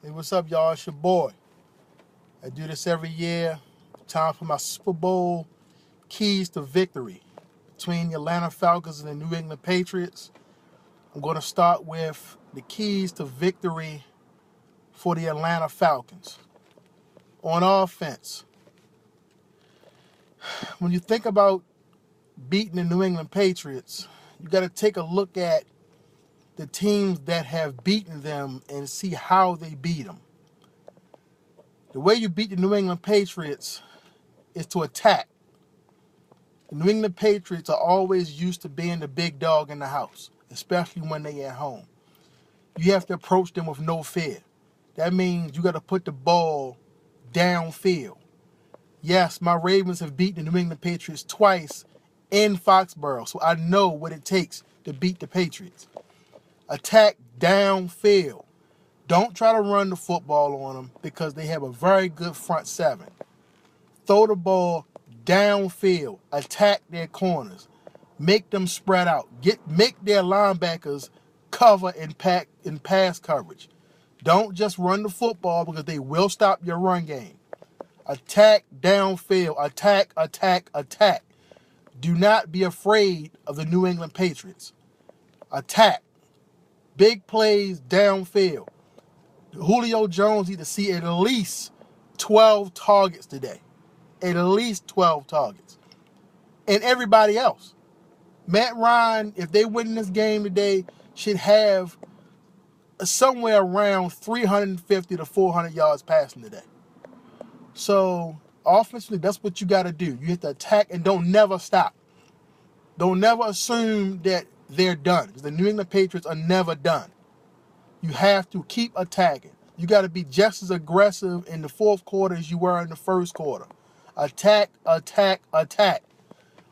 Hey, what's up, y'all? It's your boy. I do this every year. Time for my Super Bowl keys to victory between the Atlanta Falcons and the New England Patriots. I'm going to start with the keys to victory for the Atlanta Falcons. On offense, when you think about beating the New England Patriots, you got to take a look at the teams that have beaten them and see how they beat them. The way you beat the New England Patriots is to attack. The New England Patriots are always used to being the big dog in the house, especially when they're at home. You have to approach them with no fear. That means you got to put the ball downfield. Yes, my Ravens have beaten the New England Patriots twice in Foxborough, so I know what it takes to beat the Patriots. Attack downfield. Don't try to run the football on them because they have a very good front seven. Throw the ball downfield. Attack their corners. Make them spread out. Make their linebackers cover and pass coverage. Don't just run the football because they will stop your run game. Attack downfield. Attack, attack, attack. Do not be afraid of the New England Patriots. Attack. Big plays downfield. Julio Jones need to see at least 12 targets today. At least 12 targets. And everybody else. Matt Ryan, if they win this game today, should have somewhere around 350 to 400 yards passing today. So, offensively, that's what you got to do. You have to attack and don't never stop. Don't never assume that they're done, because the New England Patriots are never done. You have to keep attacking. You got to be just as aggressive in the fourth quarter as you were in the first quarter. Attack, attack, attack.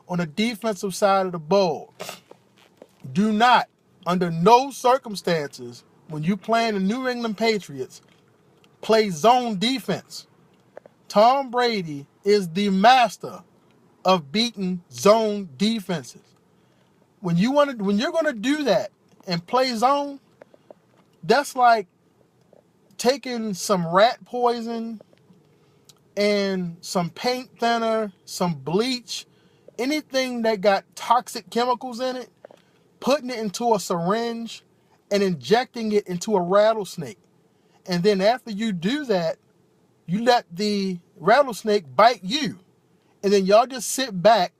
On the defensive side of the ball, do not, under no circumstances, when you play the New England Patriots, play zone defense. Tom Brady is the master of beating zone defenses. When you're going to do that and play zone, that's like taking some rat poison and some paint thinner, some bleach, anything that got toxic chemicals in it, putting it into a syringe and injecting it into a rattlesnake. And then after you do that, you let the rattlesnake bite you. And then y'all just sit back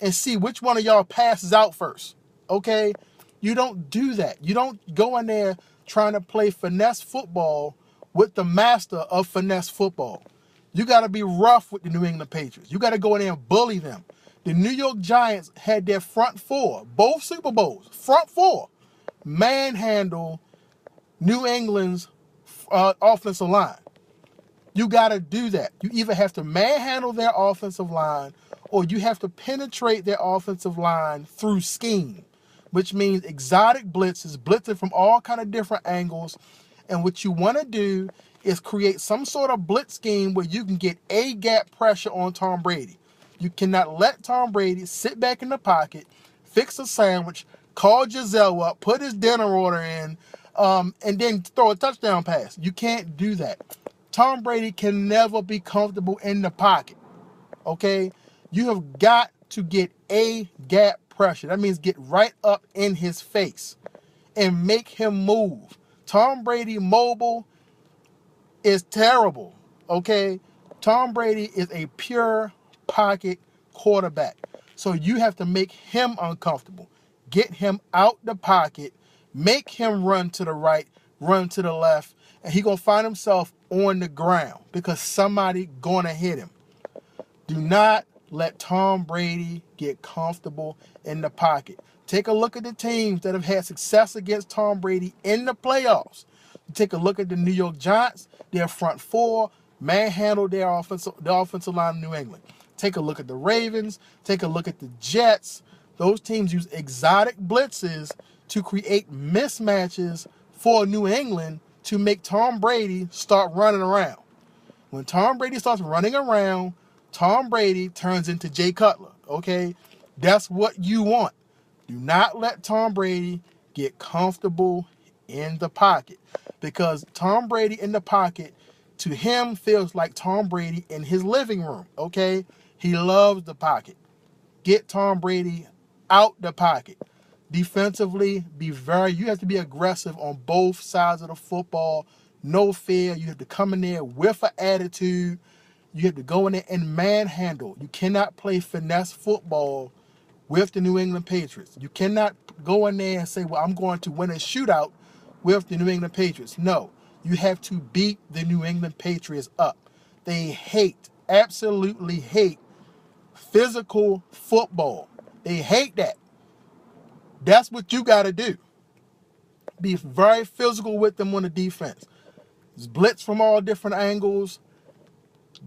and see which one of y'all passes out first. Okay? You don't do that. You don't go in there trying to play finesse football with the master of finesse football. You got to be rough with the New England Patriots. You got to go in there and bully them. The New York Giants had their front four, both Super Bowls, front four, manhandle New England's offensive line. You got to do that. You either have to manhandle their offensive line or you have to penetrate their offensive line through scheme, which means exotic blitzes, blitzing from all kind of different angles. And what you want to do is create some sort of blitz scheme where you can get A-gap pressure on Tom Brady. You cannot let Tom Brady sit back in the pocket, fix a sandwich, call Giselle up, put his dinner order in, and then throw a touchdown pass. You can't do that. Tom Brady can never be comfortable in the pocket, okay? You have got to get A-gap pressure. That means get right up in his face and make him move. Tom Brady mobile is terrible, okay? Tom Brady is a pure pocket quarterback. So you have to make him uncomfortable. Get him out the pocket, make him run to the right, run to the left, and he's going to find himself on the ground because somebody going to hit him. Do not let Tom Brady get comfortable in the pocket. Take a look at the teams that have had success against Tom Brady in the playoffs. Take a look at the New York Giants, their front four, manhandled their offensive line in New England. Take a look at the Ravens. Take a look at the Jets. Those teams use exotic blitzes to create mismatches for New England to make Tom Brady start running around. When Tom Brady starts running around, Tom Brady turns into Jay Cutler, okay? That's what you want. Do not let Tom Brady get comfortable in the pocket, because Tom Brady in the pocket, to him, feels like Tom Brady in his living room, okay? He loves the pocket. Get Tom Brady out the pocket. Defensively, you have to be aggressive on both sides of the football. No fear. You have to come in there with an attitude. You have to go in there and manhandle. You cannot play finesse football with the New England Patriots. You cannot go in there and say, well, I'm going to win a shootout with the New England Patriots. No, you have to beat the New England Patriots up. They absolutely hate physical football. They hate that. That's what you got to do. Be very physical with them on the defense. Blitz from all different angles.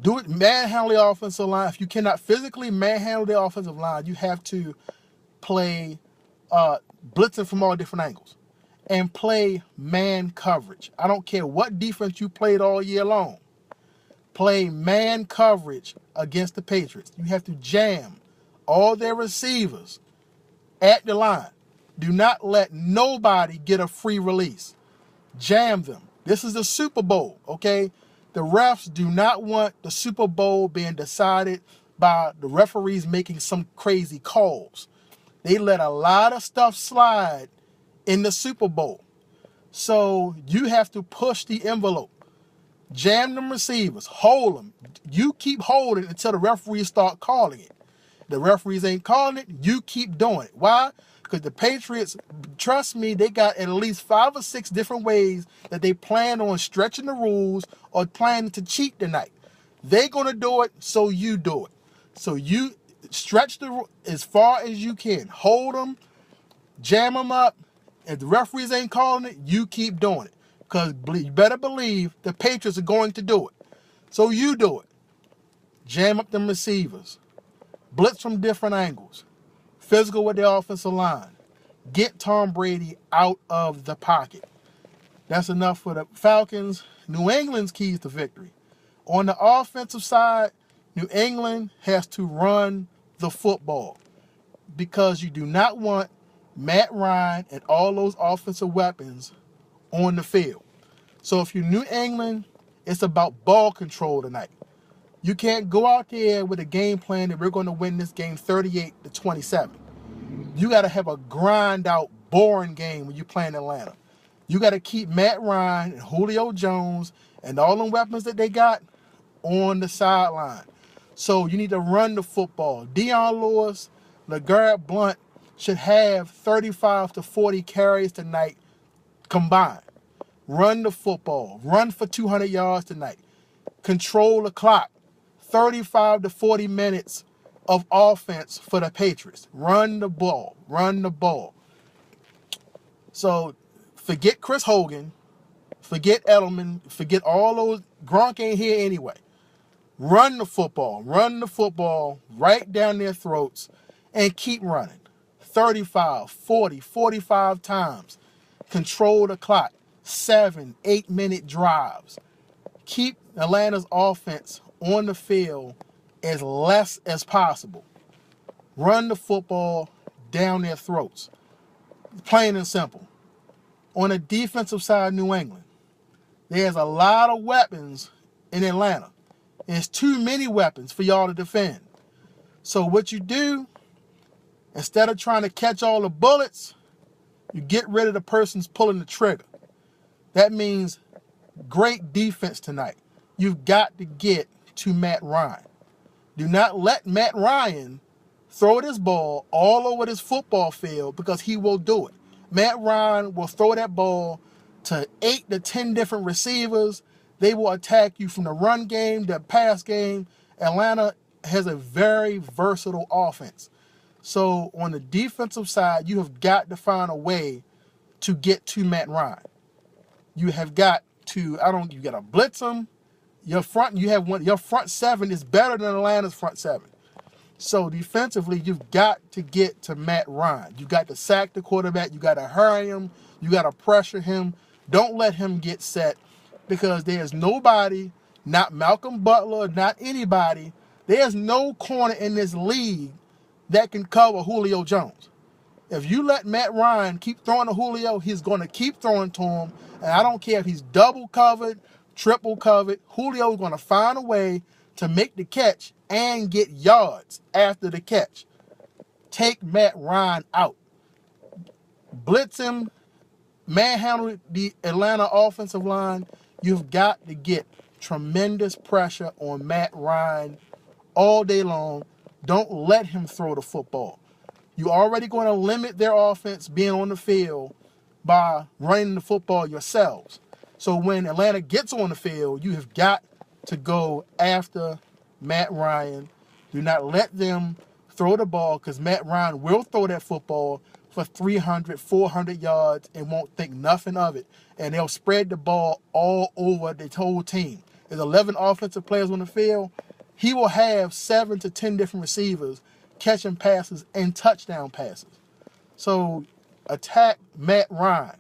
Do it, manhandle the offensive line. If you cannot physically manhandle the offensive line, you have to play blitzing from all different angles and play man coverage. I don't care what defense you played all year long. Play man coverage against the Patriots. You have to jam all their receivers at the line. Do not let nobody get a free release. Jam them. This is the Super Bowl, okay? The refs do not want the Super Bowl being decided by the referees making some crazy calls. They let a lot of stuff slide in the Super Bowl. So you have to push the envelope. Jam them receivers. Hold them. You keep holding until the referees start calling it. The referees ain't calling it. You keep doing it. Why? Because the Patriots, trust me, they got at least 5 or 6 different ways that they plan on stretching the rules or planning to cheat tonight. They're going to do it, so you do it. So you stretch as far as you can. Hold them, jam them up. If the referees ain't calling it, you keep doing it. Because you better believe the Patriots are going to do it. So you do it. Jam up them receivers. Blitz from different angles. Physical with the offensive line. Get Tom Brady out of the pocket. That's enough for the Falcons. New England's keys to victory. On the offensive side, New England has to run the football, because you do not want Matt Ryan and all those offensive weapons on the field. So if you're New England, it's about ball control tonight. You can't go out there with a game plan that we're going to win this game 38-27. You got to have a grind out, boring game when you play in Atlanta. You got to keep Matt Ryan and Julio Jones and all the weapons that they got on the sideline. So you need to run the football. Dion Lewis, LeGarrette Blount should have 35 to 40 carries tonight combined. Run the football. Run for 200 yards tonight. Control the clock. 35 to 40 minutes of offense for the Patriots. Run the ball. Run the ball. So forget Chris Hogan. Forget Edelman. Forget all those. Gronk ain't here anyway. Run the football. Run the football right down their throats and keep running. 35, 40, 45 times. Control the clock. 7, 8-minute drives. Keep Atlanta's offense on the field as less as possible. Run the football down their throats. Plain and simple. On the defensive side, New England, there's a lot of weapons in Atlanta. There's too many weapons for y'all to defend. So what you do, instead of trying to catch all the bullets, you get rid of the person's pulling the trigger. That means great defense tonight. You've got to get to Matt Ryan. Do not let Matt Ryan throw this ball all over this football field, because he will do it. Matt Ryan will throw that ball to 8 to 10 different receivers. They will attack you from the run game, the pass game. Atlanta has a very versatile offense. So on the defensive side, you have got to find a way to get to Matt Ryan. You have got to, you got to blitz him. Your front seven is better than Atlanta's front seven. So defensively, you've got to get to Matt Ryan. You got to sack the quarterback. You got to hurry him. You got to pressure him. Don't let him get set, because there's nobody, not Malcolm Butler, not anybody. There's no corner in this league that can cover Julio Jones. If you let Matt Ryan keep throwing to Julio, he's going to keep throwing to him. And I don't care if he's double covered, triple covered. Julio's going to find a way to make the catch and get yards after the catch. Take Matt Ryan out. Blitz him, manhandle the Atlanta offensive line. You've got to get tremendous pressure on Matt Ryan all day long. Don't let him throw the football. You're already going to limit their offense being on the field by running the football yourselves. So when Atlanta gets on the field, you have got to go after Matt Ryan. Do not let them throw the ball, because Matt Ryan will throw that football for 300, 400 yards and won't think nothing of it. And they'll spread the ball all over the whole team. There's 11 offensive players on the field. He will have 7 to 10 different receivers catching passes and touchdown passes. So attack Matt Ryan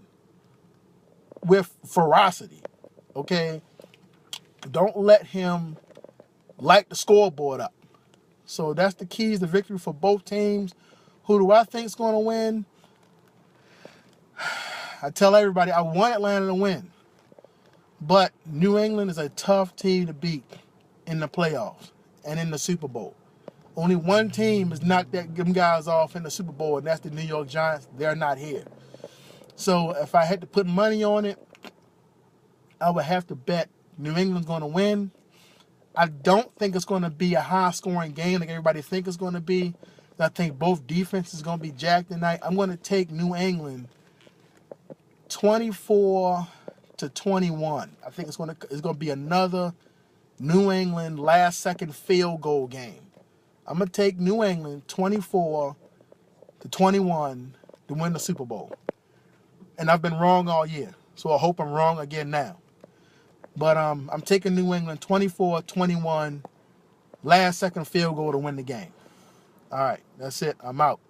with ferocity, okay? Don't let him light the scoreboard up. So that's the keys to victory for both teams. Who do I think is going to win? I tell everybody I want Atlanta to win. But New England is a tough team to beat in the playoffs and in the Super Bowl. Only one team has knocked them guys off in the Super Bowl, and that's the New York Giants. They're not here. So if I had to put money on it, I would have to bet New England's going to win. I don't think it's going to be a high-scoring game like everybody thinks it's going to be. I think both defenses are going to be jacked tonight. I'm going to take New England 24-21. I think it's going to be another New England last-second field goal game. I'm going to take New England 24-21 to win the Super Bowl. And I've been wrong all year, so I hope I'm wrong again now. But I'm taking New England 24-21, last-second field goal to win the game. All right, that's it. I'm out.